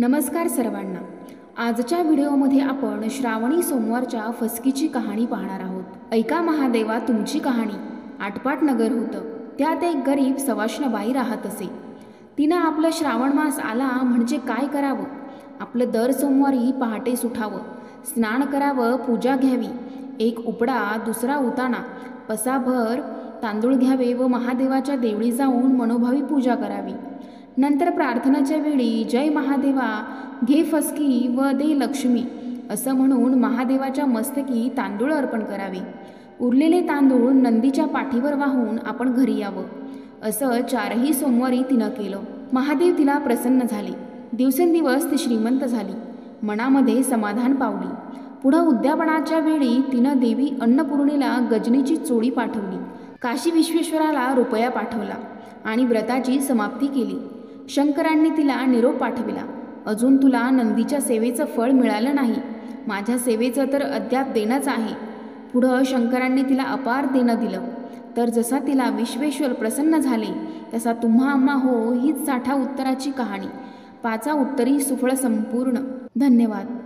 नमस्कार सर्वांना। आजच्या व्हिडिओमध्ये आपण श्रावणी सोमवारच्या फसकीची कहाणी पाहणार आहोत। ऐका महादेवा तुमची कहाणी। आटपाट नगर होतं, त्यात एक गरीब सवाष्णबाई राहत असे। तिनं आपलं श्रावण मास आला म्हणजे काय करावं, आपलं दर सोमवारी पहाटे उठावं, स्नान करावं, पूजा घ्यावी, एक उपडा दुसरा उताना, पसाभर तांदूळ घ्यावे व महादेवाच्या देवळी जाऊन मनोभावी पूजा करावी। नंतर प्रार्थनाच्या वेळी जय महादेवा घे फसकी व दे लक्ष्मी असं म्हणून महादेवाच्या मस्तकी तांदूळ अर्पण करावे। उरलेले तांदूळ नंदीच्या पाठीवर वाहून आपण घरी यावं। असं 4ही सोमवारी तिनं केलं। महादेव तिला प्रसन्न झाले। दिवसेंदिवस ती श्रीमंत झाली, मनामध्ये समाधान पावली। पुढं उद्यापनाच्या वेळी तिनं देवी अन्नपूर्णेला गजनीची चोळी पाठवली, काशी विश्वेश्वराला रुपया पाठवला आणि व्रताची समाप्ती केली। शंकरांनी तिला निरोप पाठविला, अजून तुला नंदीच्या सेवेचं फळ मिळालं नाही, माझ्या सेवेचं तर अद्याप देणंच आहे। पुढं शंकरांनी तिला अपार देणं दिलं। तर जसा तिला विश्वेश्वर प्रसन्न झाले तसा तुम्हा आम्हा हो हीच 60 उत्तराची कहाणी। 5 उत्तरी सुफळ संपूर्ण। धन्यवाद।